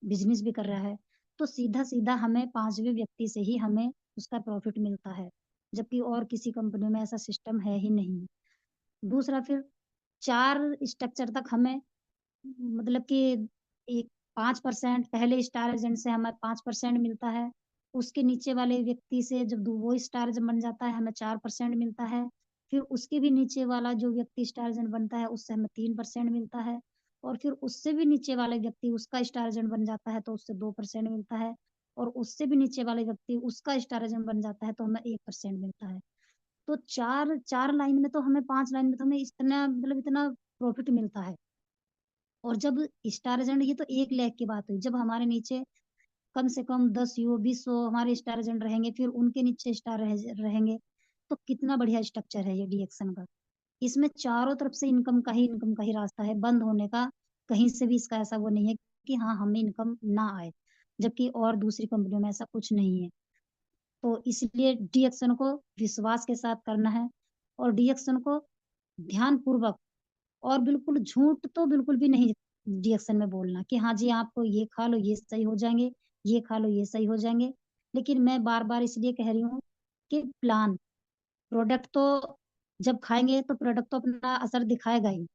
बिजनेस भी कर रहा है, तो सीधा सीधा हमें 5वें व्यक्ति से ही हमें उसका प्रॉफिट मिलता है। जबकि और किसी कंपनी में ऐसा सिस्टम है ही नहीं। दूसरा फिर 4 स्ट्रक्चर तक हमें मतलब कि एक 5% पहले स्टार एजेंट से हमें 5% मिलता है। उसके नीचे वाले व्यक्ति से जब वो स्टार एजेंट बन जाता है हमें 4% मिलता है। फिर उसके भी नीचे वाला जो व्यक्ति स्टार एजेंट बनता है उससे हमें 3% मिलता है। और फिर उससे भी नीचे वाला व्यक्ति उसका स्टार एजेंट बन जाता है तो उससे 2% मिलता है। और उससे भी नीचे वाले व्यक्ति उसका स्टार एजेंट बन जाता है तो हमें 1% मिलता है। तो चार चार लाइन में तो हमें 5 लाइन में तो हमें इतना मतलब इतना प्रॉफिट मिलता है। और जब स्टार एजेंट, ये तो 1 लाख की बात हुई, जब हमारे नीचे कम से कम 10 20 हमारे स्टार एजेंट रहेंगे, फिर उनके नीचे रहेंगे, तो कितना बढ़िया स्ट्रक्चर है ये डीएक्शन का। इसमें चारों तरफ से इनकम का ही रास्ता है, बंद होने का कहीं से भी इसका ऐसा वो नहीं है कि हाँ हमें इनकम ना आए, जबकि और दूसरी कंपनियों में ऐसा कुछ नहीं है। तो इसलिए डीएक्शन को विश्वास के साथ करना है, और डीएक्शन को ध्यान पूर्वक, और बिल्कुल झूठ तो बिल्कुल भी नहीं डीएक्शन में बोलना कि हाँ जी आपको ये खा लो ये सही हो जाएंगे, ये खा लो ये सही हो जाएंगे। लेकिन मैं बार बार इसलिए कह रही हूँ कि प्लान, प्रोडक्ट तो जब खाएंगे तो प्रोडक्ट तो अपना असर दिखाएगा ही,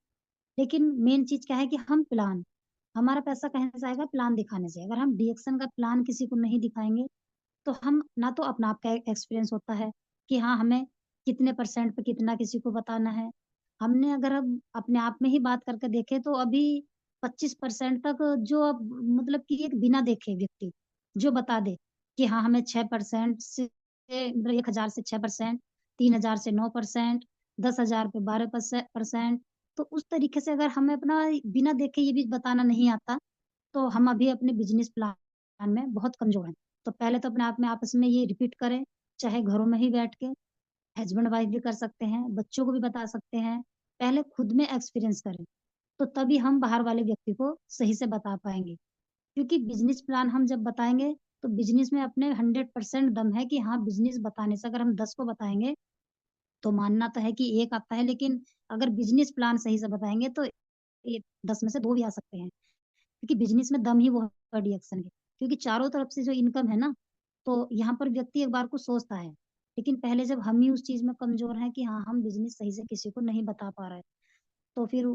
लेकिन मेन चीज क्या है कि हम प्लान, हमारा पैसा कहाँ से आएगा, प्लान दिखाने से। अगर हम डीएक्शन का प्लान किसी को नहीं दिखाएंगे तो हम ना तो अपना आपका एक्सपीरियंस होता है कि हाँ हमें कितने परसेंट पे कितना किसी को बताना है। हमने अगर अब अपने आप में ही बात करके देखे तो अभी 25% तक जो अब मतलब कि एक बिना देखे व्यक्ति जो बता दे कि हाँ हमें 6% से मतलब 1,000 से 6%, 3,000 से 9%, 10,000 पे 12%, तो उस तरीके से अगर हमें अपना बिना देखे ये भी बताना नहीं आता तो हम अभी अपने बिजनेस प्लान में बहुत कमजोर हैं। तो पहले तो अपने आप में आपस में ये रिपीट करें, चाहे घरों में ही बैठ के, हस्बैंड वाइफ भी कर सकते हैं, बच्चों को भी बता सकते हैं। पहले खुद में एक्सपीरियंस करें, तो तभी हम बाहर वाले व्यक्ति को सही से बता पाएंगे। क्योंकि बिजनेस प्लान हम जब बताएंगे तो बिजनेस में अपने 100% दम है कि हाँ बिजनेस बताने से अगर हम 10 को बताएंगे तो मानना तो है कि एक आता है, लेकिन अगर बिजनेस प्लान सही से बताएंगे तो 10 में से 2 भी आ सकते हैं। क्योंकि बिजनेस में दम ही वो है डीएक्शन के, क्योंकि चारों तरफ से जो इनकम है ना, तो यहाँ पर व्यक्ति एक बार को सोचता है, लेकिन पहले जब हम ही उस चीज में कमजोर हैं कि हाँ हम बिजनेस सही से किसी को नहीं बता पा रहे हैं, तो फिर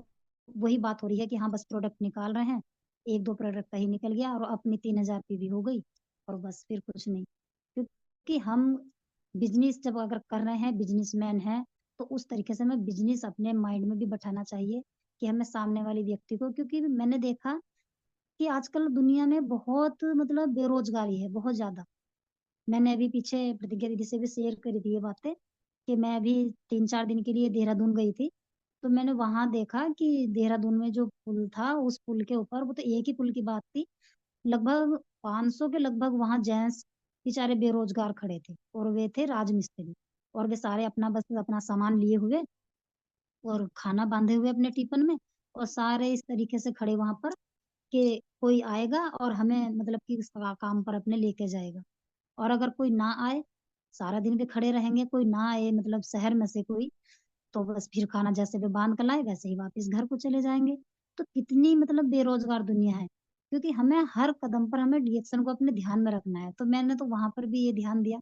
वही बात हो रही है कि हाँ बस प्रोडक्ट निकाल रहे हैं, 1 2 प्रोडक्ट का ही निकल गया और अपनी 3,000 पीवी हो गई, और बस फिर कुछ नहीं। क्योंकि हम बिजनेस जब अगर कर रहे हैं, बिजनेसमैन है, तो उस तरीके से हमें बिजनेस अपने माइंड में भी बैठाना चाहिए कि हमें सामने वाले व्यक्ति को, क्योंकि मैंने देखा कि आजकल दुनिया में बहुत मतलब बेरोजगारी है बहुत ज्यादा। मैंने अभी पीछे प्रतिज्ञा दीदी से भी शेयर करी थी ये बातें कि मैं अभी 3 4 दिन के लिए देहरादून गई थी, तो मैंने वहां देखा कि देहरादून में जो पुल था, उस पुल के ऊपर, वो तो एक ही पुल की बात थी, लगभग 500 के लगभग वहां जेंट्स बेचारे बेरोजगार खड़े थे, और वे थे राजमिस्त्री। और वे सारे अपना बस अपना सामान लिए हुए और खाना बांधे हुए अपने टिफिन में, और सारे इस तरीके से खड़े वहां पर कि कोई आएगा और हमें मतलब कि काम पर अपने लेके जाएगा। और अगर कोई ना आए, सारा दिन भी खड़े रहेंगे, कोई ना आए मतलब शहर में से कोई, तो बस फिर खाना जैसे भी बांध कर लाए वैसे ही वापस घर को चले जाएंगे। तो कितनी मतलब बेरोजगार दुनिया है। क्योंकि हमें हर कदम पर हमें डीएक्शन को अपने ध्यान में रखना है। तो मैंने तो वहां पर भी ये ध्यान दिया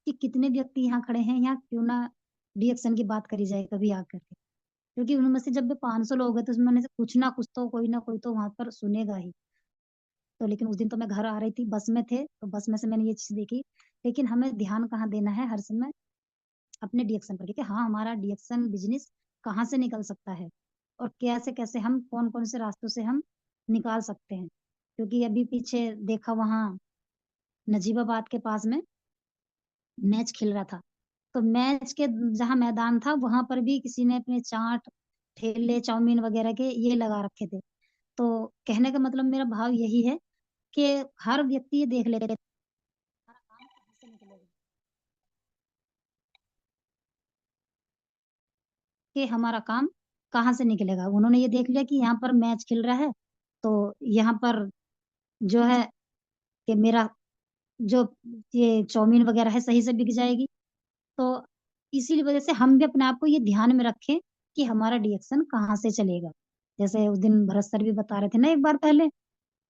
कि कितने व्यक्ति यहाँ खड़े हैं, यहाँ क्यों ना डीएक्शन की बात करी जाए कभी आकर के। क्योंकि उनमें से जब भी 500 लोग हैं तो उसमें से कुछ ना कुछ तो कोई ना कोई तो वहां पर सुनेगा ही। तो लेकिन उस दिन तो मैं घर आ रही थी, बस में थे, तो बस में से मैंने ये चीज देखी। लेकिन हमें ध्यान कहाँ देना है हर समय, अपने डीएक्शन पर, कि हाँ हमारा डीएक्शन बिजनेस कहाँ से निकल सकता है, और कैसे कैसे हम कौन कौन से रास्तों से हम निकाल सकते हैं। क्योंकि अभी पीछे देखा वहाँ नजीबाबाद के पास में मैच खेल रहा था, तो मैच के जहाँ मैदान था वहां पर भी किसी ने अपने चाट ठेले चाउमीन वगैरह के ये लगा रखे थे। तो कहने का मतलब मेरा भाव यही है कि हर व्यक्ति ये देख ले हमारा काम कहाँ से निकलेगा, कि हमारा काम कहाँ से निकलेगा। उन्होंने ये देख लिया कि यहाँ पर मैच खेल रहा है, तो यहाँ पर जो है कि मेरा जो ये चाउमीन वगैरह है सही से बिक जाएगी। तो इसी वजह से हम भी अपने आप को ये ध्यान में रखें कि हमारा डिएक्शन कहाँ से चलेगा। जैसे उस दिन भरत सर भी बता रहे थे ना, एक बार पहले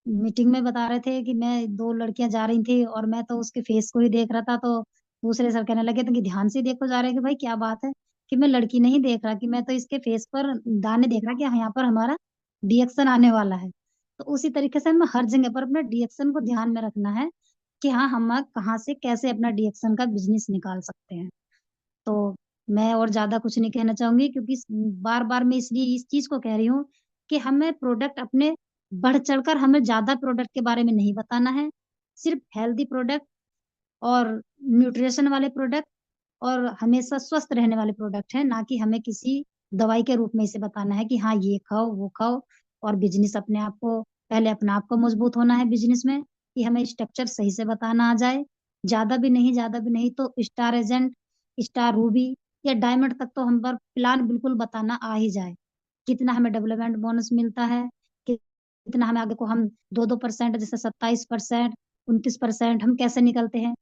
मीटिंग में बता रहे थे कि मैं दो लड़कियां जा रही थी और मैं तो उसके फेस को ही देख रहा था, तो दूसरे सर कहने लगे तो कि ध्यान से देखो जा रहे, कि भाई क्या बात है, कि मैं लड़की नहीं देख रहा, कि मैं तो इसके फेस पर दाने देख रहा कि हाँ, यहाँ पर हमारा डिएक्शन आने वाला है। तो उसी तरीके से हमें हर जगह पर अपना डिएक्शन को ध्यान में रखना है कि हाँ, हम कहाँ से कैसे अपना डिएक्शन का बिजनेस निकाल सकते हैं। तो मैं और ज्यादा कुछ नहीं कहना चाहूंगी, क्योंकि बार बार मैं इसलिए इस चीज को कह रही हूँ कि हमें प्रोडक्ट अपने बढ़ चढ़कर हमें ज्यादा प्रोडक्ट के बारे में नहीं बताना है। सिर्फ हेल्दी प्रोडक्ट और न्यूट्रिशन वाले प्रोडक्ट और हमेशा स्वस्थ रहने वाले प्रोडक्ट है, ना कि हमें किसी दवाई के रूप में इसे बताना है कि हाँ ये खाओ वो खाओ। और बिजनेस अपने आप को, पहले अपने आप को मजबूत होना है बिजनेस में, कि हमें स्ट्रक्चर सही से बताना आ जाए। ज्यादा भी नहीं तो स्टार एजेंट, स्टार रूबी या डायमंड तक तो हम पर प्लान बिल्कुल बताना आ ही जाए। कितना हमें डेवलपमेंट बोनस मिलता है, कितना हमें आगे को हम 2-2%, जैसे 27%, 29% हम कैसे निकलते हैं।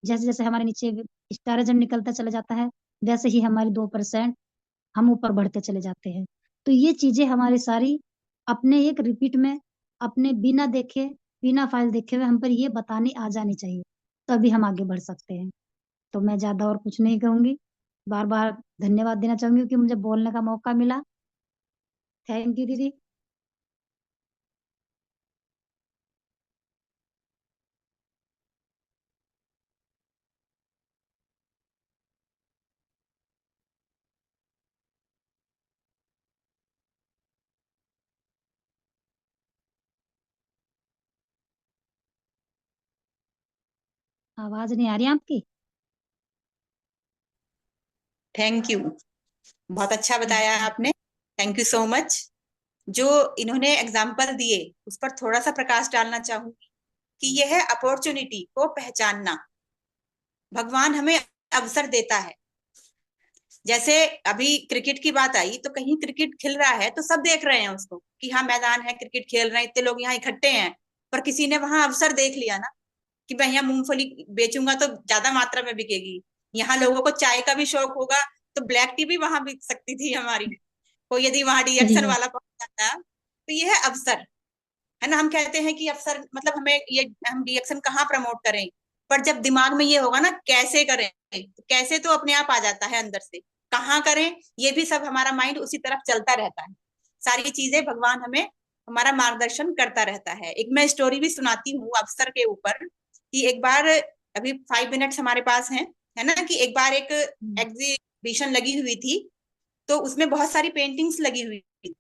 जैसे जैसे हमारे नीचे स्टार एजेंट निकलता चला जाता है, वैसे ही हमारी 2% हम ऊपर बढ़ते चले जाते हैं। तो ये चीजें हमारी सारी अपने एक रिपीट में, अपने बिना देखे, बिना फाइल देखे हुए हम पर ये बतानी आ जानी चाहिए, तभी हम आगे बढ़ सकते हैं। तो मैं ज्यादा और कुछ नहीं कहूंगी। बार बार धन्यवाद देना चाहूंगी कि मुझे बोलने का मौका मिला। थैंक यू दीदी। आवाज नहीं आ रही आपकी? Thank you. बहुत अच्छा बताया आपने। Thank you so much. जो इन्होंने एग्जाम्पल दिए उस पर थोड़ा सा प्रकाश डालना चाहूंगी कि यह है अपॉर्चुनिटी को पहचानना। भगवान हमें अवसर देता है। जैसे अभी क्रिकेट की बात आई, तो कहीं क्रिकेट खेल रहा है तो सब देख रहे हैं उसको कि हाँ मैदान है, क्रिकेट खेल रहे हैं, इतने लोग यहाँ इकट्ठे हैं। पर किसी ने वहां अवसर देख लिया ना कि मैं यहाँ मूंगफली बेचूंगा तो ज्यादा मात्रा में बिकेगी। यहाँ लोगों को चाय का भी शौक होगा, तो ब्लैक टी भी वहां बिक सकती थी हमारी। को यदि वहां सही रिएक्शन बात। वाला पहुंच जाता, तो ये है अवसर। है ना, हम कहते हैं कि अवसर मतलब हमें ये, हम रिएक्शन कहाँ प्रमोट करें। पर जब दिमाग में ये होगा ना कैसे करें, तो कैसे तो अपने आप आ जाता है अंदर से। कहाँ करें, ये भी सब हमारा माइंड उसी तरफ चलता रहता है। सारी चीजें भगवान हमें हमारा मार्गदर्शन करता रहता है। एक मैं स्टोरी भी सुनाती हूँ अवसर के ऊपर, कि एक बार, अभी 5 मिनट्स हमारे पास हैं, है ना, कि एक बार एक हम्म। एग्जीबिशन लगी हुई थी। तो उसमें बहुत सारी पेंटिंग्स लगी हुई थी।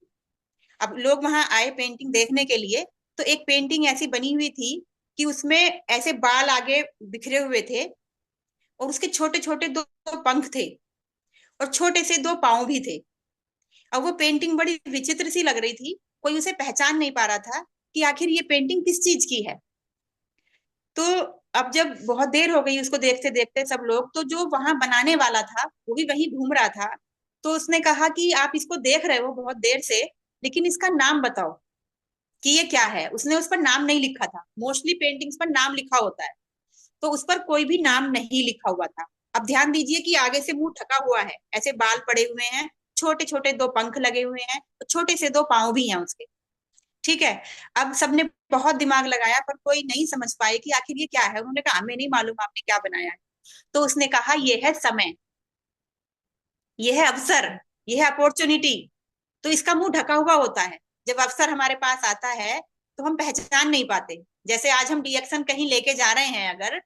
अब लोग वहां आए पेंटिंग देखने के लिए। तो एक पेंटिंग ऐसी बनी हुई थी कि उसमें ऐसे बाल आगे बिखरे हुए थे, और उसके छोटे छोटे दो पंख थे, और छोटे से दो पाँव भी थे। और वो पेंटिंग बड़ी विचित्र सी लग रही थी, कोई उसे पहचान नहीं पा रहा था कि आखिर ये पेंटिंग किस चीज की है। तो अब जब बहुत देर हो गई उसको देखते देखते सब लोग, तो जो वहां बनाने वाला था वो भी वहीं घूम रहा था। तो उसने कहा कि आप इसको देख रहे हो बहुत देर से, लेकिन इसका नाम बताओ कि ये क्या है। उसने उस पर नाम नहीं लिखा था, मोस्टली पेंटिंग्स पर नाम लिखा होता है, तो उस पर कोई भी नाम नहीं लिखा हुआ था। अब ध्यान दीजिए कि आगे से मुंह ढका हुआ है, ऐसे बाल पड़े हुए हैं, छोटे छोटे दो पंख लगे हुए हैं, छोटे से दो पांव भी हैं उसके। ठीक है। अब सबने बहुत दिमाग लगाया पर कोई नहीं समझ पाए कि आखिर ये क्या है। उन्होंने कहा हमें नहीं मालूम आपने क्या बनाया है। तो उसने कहा ये है समय, ये है अवसर, ये है अपॉर्चुनिटी। तो इसका मुंह ढका हुआ होता है। जब अवसर हमारे पास आता है तो हम पहचान नहीं पाते। जैसे आज हम डीएक्शन कहीं लेके जा रहे हैं, अगर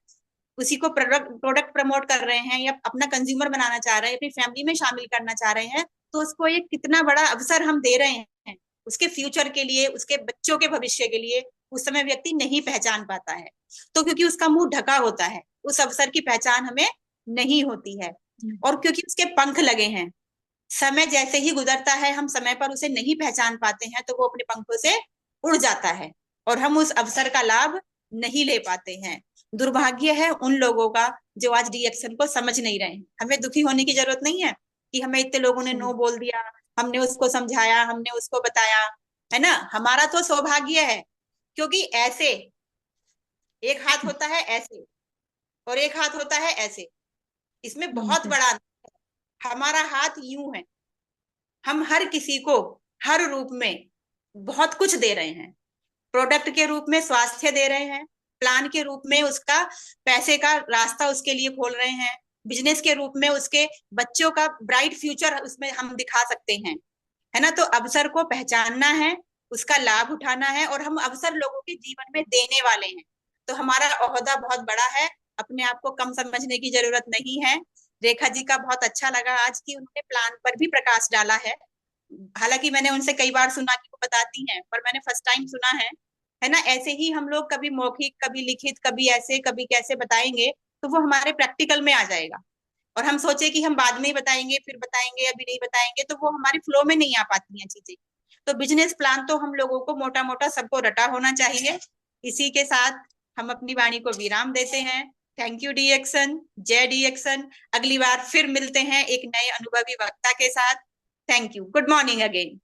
उसी को प्रोडक्ट प्रोडक्ट प्रमोट कर रहे हैं या अपना कंज्यूमर बनाना चाह रहे हैं, अपनी फैमिली में शामिल करना चाह रहे हैं, तो उसको एक कितना बड़ा अवसर हम दे रहे हैं उसके फ्यूचर के लिए, उसके बच्चों के भविष्य के लिए। उस समय व्यक्ति नहीं पहचान पाता है, तो क्योंकि उसका मुंह ढका होता है, उस अवसर की पहचान हमें नहीं होती है। और क्योंकि उसके पंख लगे हैं, समय जैसे ही गुजरता है हम समय पर उसे नहीं पहचान पाते हैं, तो वो अपने पंखों से उड़ जाता है और हम उस अवसर का लाभ नहीं ले पाते हैं। दुर्भाग्य है उन लोगों का जो आज डीएक्शन को समझ नहीं रहे हैं। हमें दुखी होने की जरूरत नहीं है कि हमें इतने लोगों ने नो सही। बोल दिया, हमने उसको समझाया, हमने उसको बताया, है ना। हमारा तो सौभाग्य है, क्योंकि ऐसे एक हाथ होता है ऐसे और एक हाथ होता है ऐसे, इसमें बहुत सर। बड़ा अंतर है। हमारा हाथ यूं है, हम हर किसी को हर रूप में बहुत कुछ दे रहे हैं। प्रोडक्ट के रूप में स्वास्थ्य दे रहे हैं, प्लान के रूप में उसका पैसे का रास्ता उसके लिए खोल रहे हैं, बिजनेस के रूप में उसके बच्चों का ब्राइट फ्यूचर उसमें हम दिखा सकते हैं, है ना। तो अवसर को पहचानना है, उसका लाभ उठाना है, और हम अवसर लोगों के जीवन में देने वाले हैं। तो हमारा ओहदा बहुत बड़ा है, अपने आप को कम समझने की जरूरत नहीं है। रेखा जी का बहुत अच्छा लगा आज की उन्होंने प्लान पर भी प्रकाश डाला है। हालांकि मैंने उनसे कई बार सुना कि वो बताती हैं, पर मैंने फर्स्ट टाइम सुना है ना। ऐसे ही हम लोग कभी मौखिक, कभी लिखित, कभी ऐसे, कभी कैसे बताएंगे, तो वो हमारे प्रैक्टिकल में आ जाएगा। और हम सोचे कि हम बाद में ही बताएंगे, फिर बताएंगे, अभी नहीं बताएंगे, तो वो हमारे फ्लो में नहीं आ पाती हैं चीजें। तो बिजनेस प्लान तो हम लोगों को मोटा मोटा सबको रटा होना चाहिए। इसी के साथ हम अपनी वाणी को विराम देते हैं। थैंक यू डीएक्शन, जय डीएक्शन। अगली बार फिर मिलते हैं एक नए अनुभवी वक्ता के साथ। Thank you, good morning again.